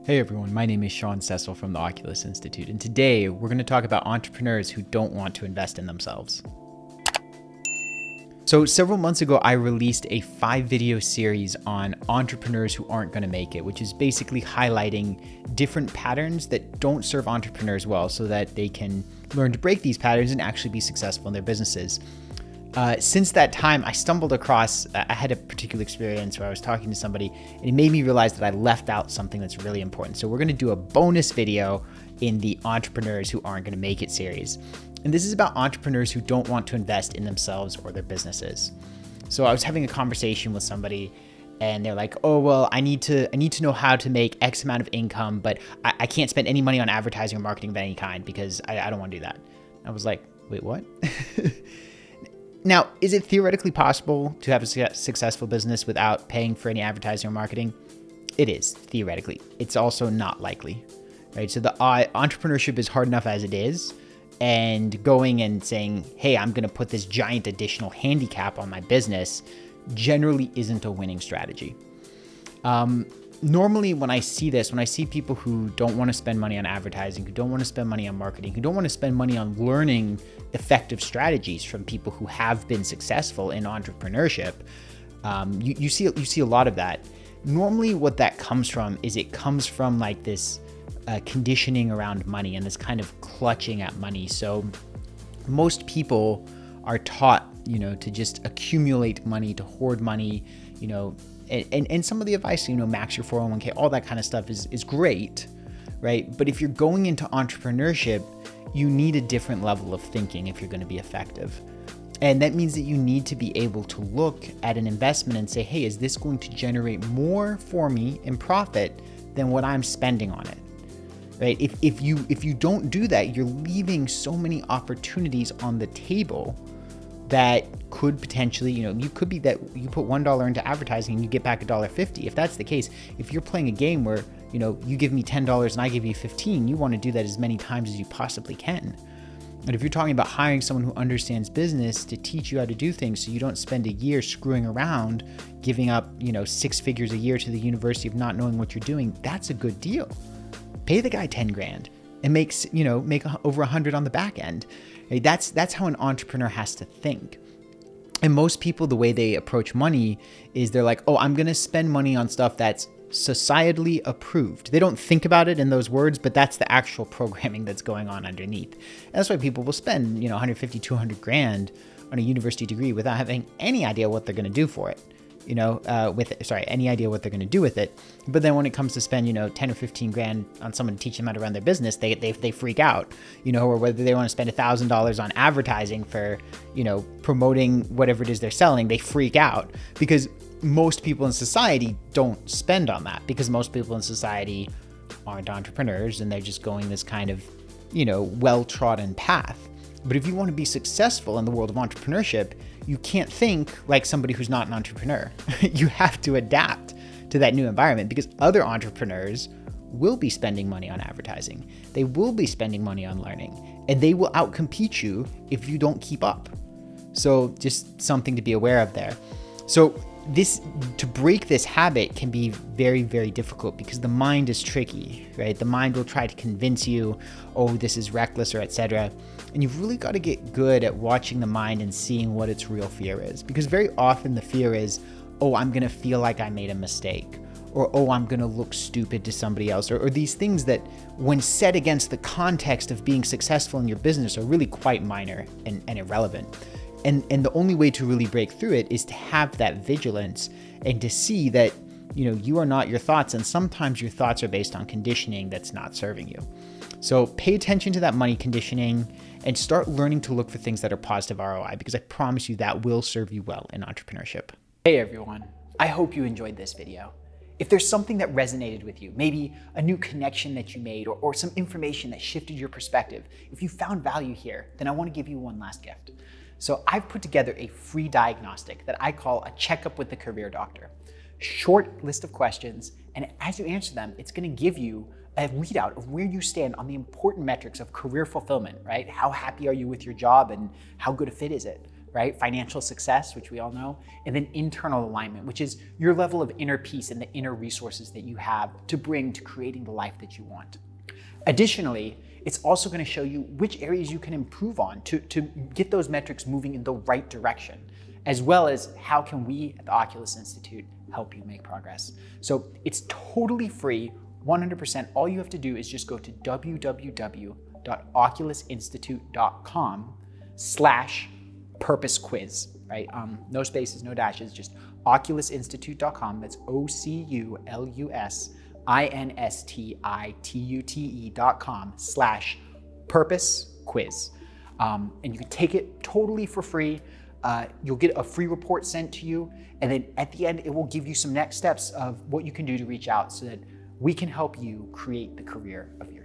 Hey everyone, my name is Sean Cecil from the Oculus Institute, and today we're going to talk about entrepreneurs who don't want to invest in themselves. So several months ago, I released a 5-video series on entrepreneurs who aren't going to make it, which is basically highlighting different patterns that don't serve entrepreneurs well so that they can learn to break these patterns and actually be successful in their businesses. Since that time, I stumbled across, I had a particular experience where I was talking to somebody and it made me realize that I left out something that's really important. So we're going to do a bonus video in the Entrepreneurs Who Aren't Going to Make It series. And this is about entrepreneurs who don't want to invest in themselves or their businesses. So I was having a conversation with somebody and they're like, oh, well, I need to know how to make X amount of income, but I can't spend any money on advertising or marketing of any kind because I don't want to do that. I was like, wait, what? Now, is it theoretically possible to have a successful business without paying for any advertising or marketing? It is, theoretically. It's also not likely, right? So the entrepreneurship is hard enough as it is, and going and saying, hey, I'm going to put this giant additional handicap on my business generally isn't a winning strategy. Normally, when I see this, when I see people who don't want to spend money on advertising, who don't want to spend money on marketing, who don't want to spend money on learning effective strategies from people who have been successful in entrepreneurship, you see a lot of that. Normally, what that comes from is it comes from like this conditioning around money and this kind of clutching at money. So most people are taught, to just accumulate money, to hoard money, and some of the advice, max your 401k, all that kind of stuff is great, right? But if you're going into entrepreneurship, you need a different level of thinking if you're going to be effective. And that means that you need to be able to look at an investment and say, hey, is this going to generate more for me in profit than what I'm spending on it? Right? If you don't do that, you're leaving so many opportunities on the table that could potentially, you could be that you put $1 into advertising and you get back $1.50. If that's the case, if you're playing a game where, you give me $10 and I give you 15, you want to do that as many times as you possibly can. And if you're talking about hiring someone who understands business to teach you how to do things so you don't spend a year screwing around, giving up, 6 figures a year to the university of not knowing what you're doing, that's a good deal. Pay the guy 10 grand and make over 100 on the back end. Right? That's how an entrepreneur has to think. And most people, the way they approach money is they're like, oh, I'm going to spend money on stuff that's societally approved. They don't think about it in those words, but that's the actual programming that's going on underneath. And that's why people will spend, 150, 200 grand on a university degree without having any idea what they're going to do for it. Any idea what they're going to do with it. But then when it comes to spend, 10 or 15 grand on someone to teach them how to run their business, they freak out, or whether they want to spend $1,000 on advertising for, promoting whatever it is they're selling, they freak out because most people in society don't spend on that because most people in society aren't entrepreneurs and they're just going this kind of, well-trodden path. But if you want to be successful in the world of entrepreneurship, you can't think like somebody who's not an entrepreneur. You have to adapt to that new environment because other entrepreneurs will be spending money on advertising. They will be spending money on learning, and they will outcompete you if you don't keep up. So just something to be aware of there. So to break this habit can be very, very difficult because the mind is tricky, right? The mind will try to convince you, oh, this is reckless or etc. And you've really got to get good at watching the mind and seeing what its real fear is. Because very often the fear is, oh, I'm going to feel like I made a mistake. Or, oh, I'm going to look stupid to somebody else. Or these things that when set against the context of being successful in your business are really quite minor and irrelevant. And the only way to really break through it is to have that vigilance and to see that, you are not your thoughts. And sometimes your thoughts are based on conditioning that's not serving you. So pay attention to that money conditioning and start learning to look for things that are positive ROI, because I promise you that will serve you well in entrepreneurship. Hey everyone, I hope you enjoyed this video. If there's something that resonated with you, maybe a new connection that you made or some information that shifted your perspective, if you found value here, then I want to give you one last gift. So I've put together a free diagnostic that I call a checkup with the career doctor. Short list of questions, and as you answer them, it's going to give you a readout of where you stand on the important metrics of career fulfillment, right? How happy are you with your job and how good a fit is it? right? Financial success, which we all know, and then internal alignment, which is your level of inner peace and the inner resources that you have to bring to creating the life that you want. Additionally, it's also going to show you which areas you can improve on to get those metrics moving in the right direction, as well as how can we at the Oculus Institute help you make progress. So it's totally free, 100%. All you have to do is just go to www.oculusinstitute.com/purpose quiz, right? No spaces, no dashes, just oculusinstitute.com. That's OCULUSINSTITUTE.com/purpose quiz. And you can take it totally for free. You'll get a free report sent to you. And then at the end, it will give you some next steps of what you can do to reach out so that we can help you create the career of your